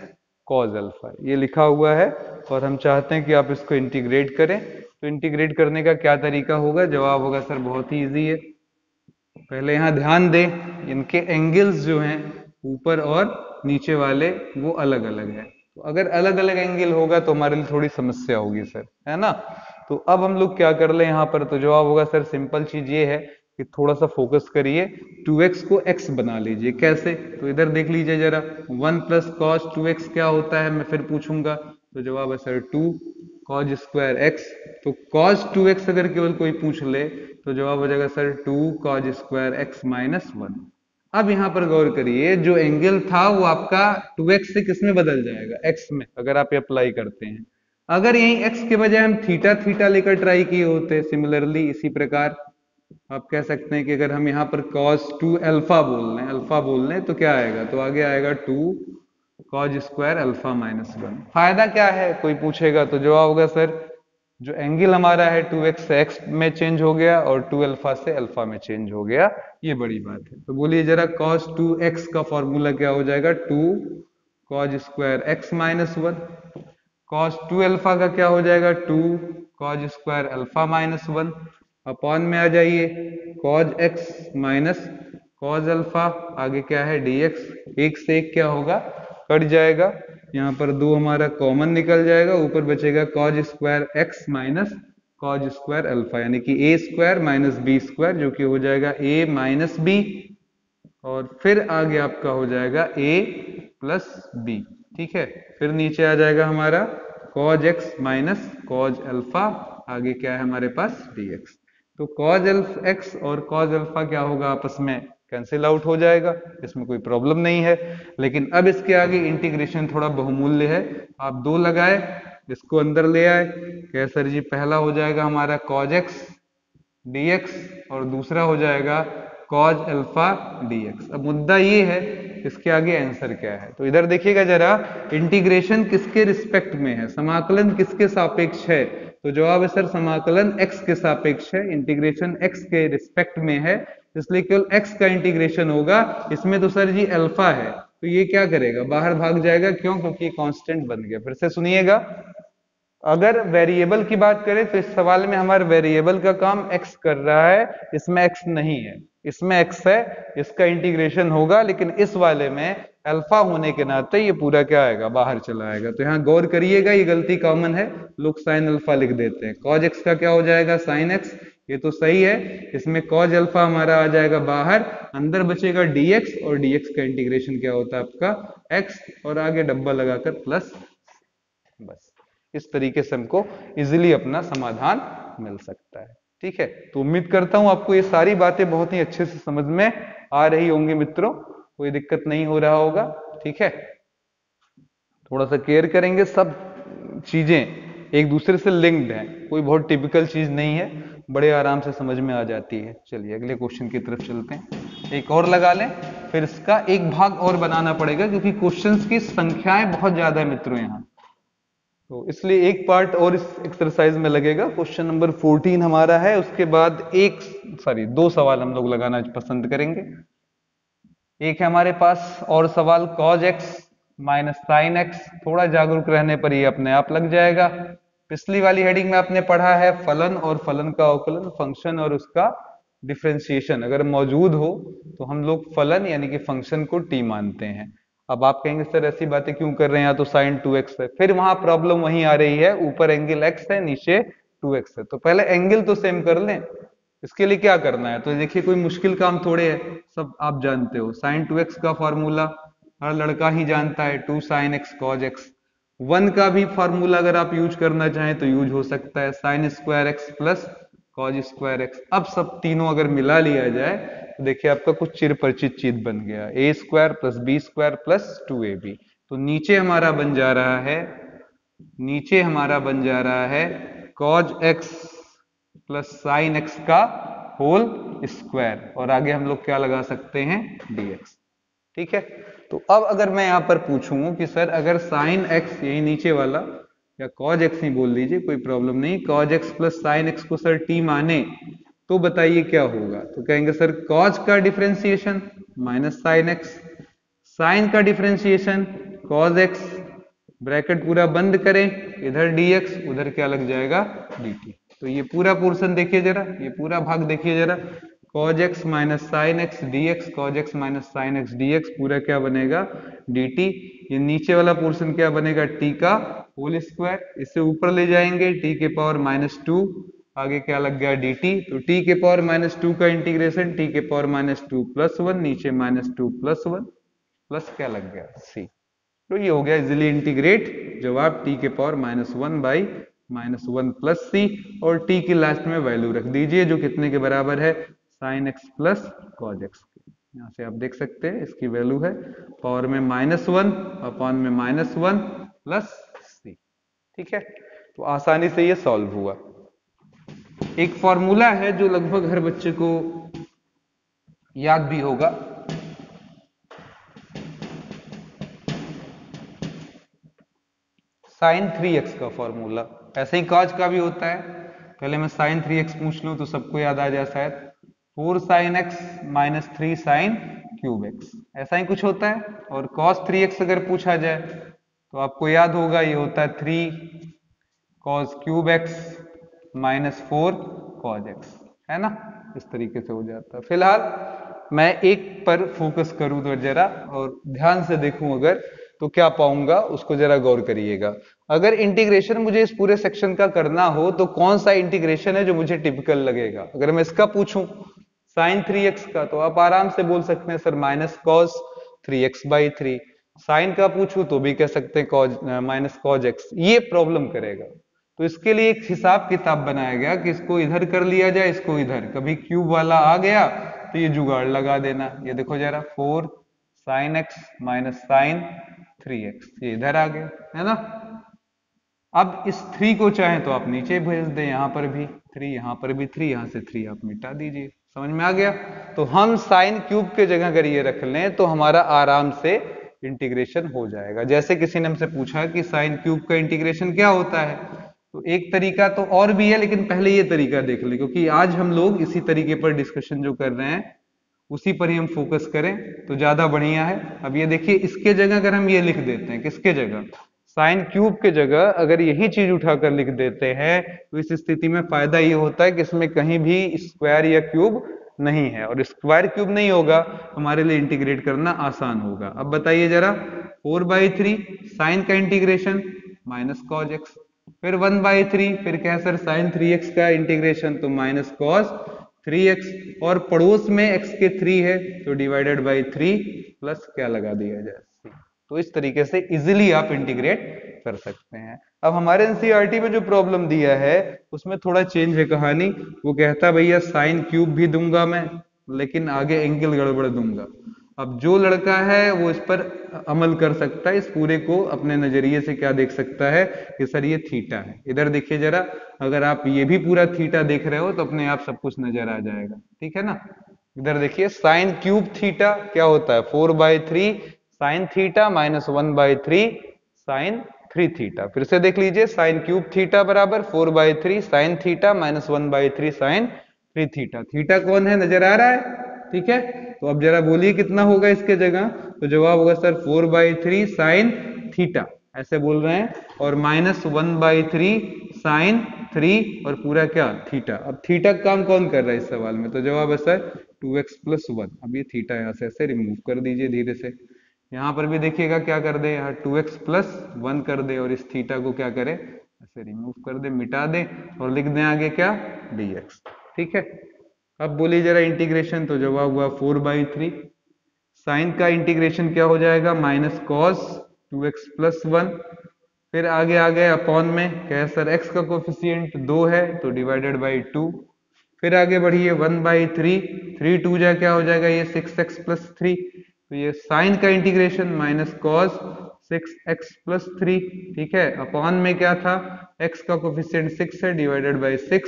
cos alpha, ये लिखा हुआ है। और हम चाहते हैं कि आप इसको इंटीग्रेट करें। तो इंटीग्रेट करने का क्या तरीका होगा? जवाब होगा सर बहुत ही इजी है। पहले यहाँ ध्यान दें, इनके एंगल्स जो हैं ऊपर और नीचे वाले वो अलग अलग है। तो अगर अलग अलग एंगल होगा तो हमारे लिए थोड़ी समस्या होगी सर, है ना। तो अब हम लोग क्या कर ले यहाँ पर? तो जवाब होगा सर सिंपल चीज ये है कि थोड़ा सा फोकस करिए, 2x को x बना लीजिए। कैसे? तो इधर देख लीजिए जरा, 1 प्लस cos 2x क्या होता है, मैं फिर पूछूंगा। तो जवाब है सर 2 cos स्क्वायर x। तो cos 2x अगर केवल कोई पूछ ले तो जवाब हो जाएगा sir 2 cos square x minus 1। अब यहां पर गौर करिए, जो एंगल था वो आपका 2x से किस में बदल जाएगा? x में, अगर आप अप्लाई करते हैं। अगर यही x के बजाय हम थीटा थीटा लेकर ट्राई किए होते, सिमिलरली इसी प्रकार आप कह सकते हैं कि अगर हम यहाँ पर cos 2 अल्फा बोल लें तो क्या आएगा? तो आगे आएगा 2 cos स्क्वायर अल्फा माइनस 1। फायदा क्या है कोई पूछेगा, तो जवाब होगा सर जो एंगल हमारा है 2x से x में चेंज हो गया और 2 अल्फा से अल्फा में चेंज हो गया, ये बड़ी बात है। तो बोलिए जरा, cos 2x का फॉर्मूला क्या हो जाएगा? 2 cos square x minus 1। cos 2 alpha का क्या हो जाएगा? 2 cos square alpha minus 1। Upon में आ जाइए, cos x minus cos alpha, आगे क्या है? dx। एक से एक क्या होगा? कट जाएगा। यहाँ पर 2 हमारा कॉमन निकल जाएगा, ऊपर बचेगा cos square x minus cos square alpha, यानी कि a square minus b square, जो कि हो जाएगा a माइनस b, और फिर आगे आपका हो जाएगा a प्लस b। ठीक है, फिर नीचे आ जाएगा हमारा cos x minus cos alpha, आगे क्या है हमारे पास? dx। तो cos x और cos अल्फा क्या होगा? आपस में कैंसिल आउट हो जाएगा, इसमें कोई प्रॉब्लम नहीं है। लेकिन अब इसके आगे इंटीग्रेशन थोड़ा बहुमूल्य है। आप 2 लगाए, इसको अंदर ले आए, क्या सर जी? पहला हो जाएगा हमारा cos x dx और दूसरा हो जाएगा cos अल्फा dx। अब मुद्दा ये है इसके आगे आंसर क्या है। तो इधर देखिएगा जरा, इंटीग्रेशन किसके रिस्पेक्ट में है, समाकलन किसके सापेक्ष है? तो जवाब है सर समाकलन x के सापेक्ष है, इंटीग्रेशन x के रिस्पेक्ट में है, इसलिए केवल x का इंटीग्रेशन होगा। इसमें तो सर जी अल्फा है, तो ये क्या करेगा? बाहर भाग जाएगा। क्यों? क्योंकि कांस्टेंट बन गया। फिर से सुनिएगा, अगर वेरिएबल की बात करें तो इस सवाल में हमारे वेरिएबल का काम x कर रहा है, इसमें x नहीं है, इसमें x है, इसका इंटीग्रेशन होगा, लेकिन इस वाले में अल्फा होने के नाते ये पूरा क्या आएगा, बाहर चला आएगा। तो यहाँ गौर करिएगा, ये गलती कॉमन है, लोग साइन अल्फा लिख देते हैं। कॉज x का क्या हो जाएगा, साइन x, ये तो सही है, इसमें कॉज अल्फा हमारा आ जाएगा बाहर, अंदर बचेगा dx, और dx का इंटीग्रेशन क्या होता है आपका x, और आगे डब्बा लगाकर प्लस। बस इस तरीके से हमको इजीली अपना समाधान मिल सकता है। ठीक है, तो उम्मीद करता हूं आपको ये सारी बातें बहुत ही अच्छे से समझ में आ रही होंगी मित्रों, कोई दिक्कत नहीं हो रहा होगा। ठीक है, थोड़ा सा केयर करेंगे, सब चीजें एक दूसरे से लिंक्ड हैं, कोई बहुत टिपिकल चीज नहीं है, बड़े आराम से समझ में आ जाती है। चलिए अगले क्वेश्चन की तरफ चलते हैं, एक और लगा लें, फिर इसका एक भाग और बनाना पड़ेगा क्योंकि क्वेश्चंस की संख्याएं बहुत ज्यादा है मित्रों यहाँ, तो इसलिए एक पार्ट और इस एक्सरसाइज में लगेगा। क्वेश्चन नंबर 14 हमारा है, उसके बाद दो सवाल हम लोग लगाना पसंद करेंगे। एक है हमारे पास और सवाल cos x minus sine x, थोड़ा जागरूक रहने पर ये अपने आप लग जाएगा। पिछली वाली हेडिंग में आपने पढ़ा है फलन और फलन का अवकलन, फंक्शन और उसका डिफरेंशिएशन अगर मौजूद हो तो हम लोग फलन यानी कि फंक्शन को t मानते हैं। अब आप कहेंगे सर ऐसी बातें क्यों कर रहे हैं, यहाँ तो साइन 2x है, फिर वहां प्रॉब्लम वहीं आ रही है, ऊपर एंगल x है, नीचे 2x है, तो पहले एंगल तो सेम कर लें। इसके लिए क्या करना है, तो देखिए कोई मुश्किल काम थोड़े है, सब आप जानते हो, साइन 2x का फॉर्मूला हर लड़का ही जानता है, 2 sin x cos x। 1 का भी फॉर्मूला अगर आप यूज करना चाहें तो यूज हो सकता है, sine square x plus cos square x। अब सब तीनों अगर मिला लिया जाए तो देखिए आपका कुछ चिर परिचित चीज बन गया, a square plus B square plus 2ab। तो नीचे हमारा बन जा रहा है, नीचे हमारा बन जा रहा है cos x प्लस साइन x का होल स्क्वायर, और आगे हम लोग क्या लगा सकते हैं, dx। ठीक है, तो अब अगर मैं यहां पर पूछूं कि सर अगर साइन x, यही नीचे वाला, या cos x ही बोल लीजिए कोई प्रॉब्लम नहीं, cos x प्लस साइन x को सर t माने तो बताइए क्या होगा, तो कहेंगे सर cos का डिफरेंशिएशन माइनस साइन x, साइन का डिफरेंशिएशन cos x, ब्रैकेट पूरा बंद करें, इधर dx उधर क्या लग जाएगा dt। तो ये पूरा पोर्शन देखिए जरा, ये पूरा भाग देखिए जरा, cos x minus sine x dx, cos x minus sine x dx पूरा क्या बनेगा dt। ये नीचे वाला पोर्शन क्या बनेगा, t का होल स्क्वायर, इसे ऊपर ले जाएंगे t के पावर माइनस 2, आगे क्या लग गया dt। तो t के पावर माइनस 2 का इंटीग्रेशन t के पावर माइनस 2 प्लस 1, नीचे माइनस 2 प्लस 1 प्लस क्या लग गया c। तो ये हो गया इजिली इंटीग्रेट, जवाब t के power minus 1 by minus 1 plus C, और t की लास्ट में वैल्यू रख दीजिए जो कितने के बराबर है, sine x plus cos x. यहाँ से आप देख सकते हैं इसकी वैल्यू है पावर में माइनस 1 अपॉन में माइनस 1 प्लस सी। ठीक है, तो आसानी से ये सॉल्व हुआ। एक फॉर्मूला है जो लगभग हर बच्चे को याद भी होगा, साइन 3x का फॉर्मूला, ऐसे ही कॉज का भी होता है। पहले मैं साइन 3x पूछ लूं तो सबको याद आ जाए शायद, 4 sin x minus 3 sin cube x, ऐसा ही कुछ होता है। और cos 3x अगर पूछा जाए तो आपको याद होगा ये होता है 3 cos cube x minus 4 cos x, है ना, इस तरीके से हो जाता है। फिलहाल मैं एक पर फोकस करूं तो जरा, और ध्यान से देखूं अगर, तो क्या पाऊंगा उसको जरा गौर करिएगा। अगर इंटीग्रेशन मुझे इस पूरे सेक्शन का करना हो तो कौन सा इंटीग्रेशन है जो मुझे टिपिकल लगेगा। अगर मैं इसका पूछूं साइन 3x का, तो आप आराम से बोल सकते हैं sir minus cos 3x by 3। Sine का पूछूं तो भी कह सकते हैं कॉज माइनस कॉज x, ये प्रॉब्लम करेगा। तो इसके लिए एक हिसाब किताब बनाया गया कि इसको इधर कर लिया जाए, इसको इधर, कभी क्यूब वाला आ गया तो ये जुगाड़ लगा देना। ये देखो जरा 4 sign x minus sign 3x, ये इधर आ गया, है ना। अब इस 3 को चाहें तो आप नीचे भेज दें, यहां पर भी 3, यहां पर भी 3, यहां से 3 आप मिटा दीजिए। समझ में आ गया। तो हम साइन क्यूब के जगह अगर ये रख लें तो हमारा आराम से इंटीग्रेशन हो जाएगा। जैसे किसी ने हमसे पूछा कि साइन क्यूब का इंटीग्रेशन क्या होता है, तो एक तरीका तो और भी है, लेकिन पहले ये तरीका देख ले, क्योंकि आज हम लोग इसी तरीके पर डिस्कशन जो कर रहे हैं उसी पर ही हम फोकस करें तो ज्यादा बढ़िया है। अब ये देखिए, इसके जगह अगर हम ये लिख देते हैं, किसके जगह, साइन क्यूब के जगह अगर यही चीज उठाकर लिख देते हैं तो इस स्थिति में फायदा ये होता है कि इसमें कहीं भी स्क्वायर या क्यूब नहीं है, और स्क्वायर क्यूब नहीं होगा हमारे लिए इंटीग्रेट करना आसान होगा। अब बताइए जरा, 4/3 साइन का इंटीग्रेशन माइनस कॉज एक्स, फिर 1/3, फिर क्या सर साइन 3x का इंटीग्रेशन तो माइनस कॉस 3x, और पड़ोस में x के 3 है तो डिवाइडेड बाई 3 प्लस क्या लगा दिया जाए c। तो इस तरीके से इजीली आप इंटीग्रेट कर सकते हैं। अब हमारे एनसीईआरटी में जो प्रॉब्लम दिया है उसमें थोड़ा चेंज है कहानी। वो कहता भैया साइन क्यूब भी दूंगा मैं, लेकिन आगे एंगल गड़बड़ दूंगा। अब जो लड़का है वो इस पर अमल कर सकता है, इस पूरे को अपने नजरिए से क्या देख सकता है कि सर ये थीटा है। इधर देखिए जरा, अगर आप ये भी पूरा थीटा देख रहे हो तो अपने आप सब कुछ नजर आ जाएगा, ठीक है ना। इधर देखिए साइन क्यूब थीटा क्या होता है, 4/3 sine theta minus 1/3 sine 3 theta. फिर से देख लीजिए, साइन क्यूब थीटा बराबर 4/3 sine theta minus 1/3 sine 3 theta. Theta कौन है, नजर आ रहा है, ठीक है। तो अब जरा बोलिए कितना होगा इसके जगह, तो जवाब होगा सर 4/3 साइन थीटा, ऐसे बोल रहे हैं, और माइनस 1/3 साइन 3 और पूरा क्या थीटा। अब थीटा का काम कौन कर रहा है इस सवाल में, तो जवाब है सर 2x + 1। अब ये थीटा यहाँ से ऐसे रिमूव कर दीजिए धीरे से, यहाँ पर भी देखिएगा क्या कर दे, यहाँ 2x + 1 कर दे, और इस थीटा को क्या करें ऐसे रिमूव कर दे, मिटा दे, और लिख दें आगे क्या dx, ठीक है। अब बोलिए जरा इंटीग्रेशन, तो जवाब हुआ 4/3 साइन का इंटीग्रेशन क्या हो जाएगा माइनस कॉस 2x + 1, फिर आगे आ गए अपॉन में, क्या सर x का कोफिशिएंट 2 है तो डिवाइडेड बाई 2, फिर आगे बढ़िए 1/3, 3 2 जा क्या हो जाएगा ये 6x + 3, तो ये साइन का इंटीग्रेशन माइनस कॉस 6x + 3, ठीक है। अपॉन में क्या था, x का कोफिशिएंट 6 है डिवाइडेड बाई 6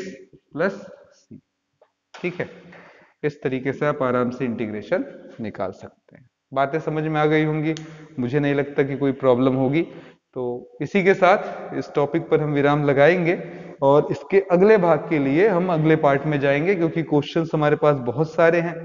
+ c, ठीक है। इस तरीके से आप आराम से इंटीग्रेशन निकाल सकते हैं। बातें समझ में आ गई होंगी, मुझे नहीं लगता कि कोई प्रॉब्लम होगी। तो इसी के साथ इस टॉपिक पर हम विराम लगाएंगे, और इसके अगले भाग के लिए हम अगले पार्ट में जाएंगे, क्योंकि क्वेश्चंस हमारे पास बहुत सारे हैं,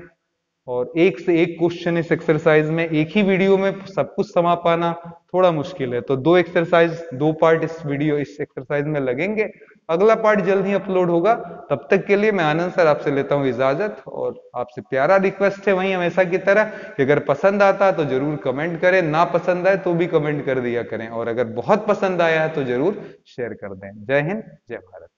और एक से एक क्वेश्चन इस एक्सरसाइज में एक ही वीडियो में सब कुछ समा पाना थोड़ा मुश्किल है। तो 2 पार्ट इस एक्सरसाइज में लगेंगे। अगला पार्ट जल्द ही अपलोड होगा। तब तक के लिए मैं आनंद सर आपसे लेता हूं इजाजत, और आपसे प्यारा रिक्वेस्ट है वही हमेशा की तरह कि अगर पसंद आता तो जरूर कमेंट करें, ना पसंद आए तो भी कमेंट कर दिया करें, और अगर बहुत पसंद आया है तो जरूर शेयर कर दें। जय हिंद, जय भारत।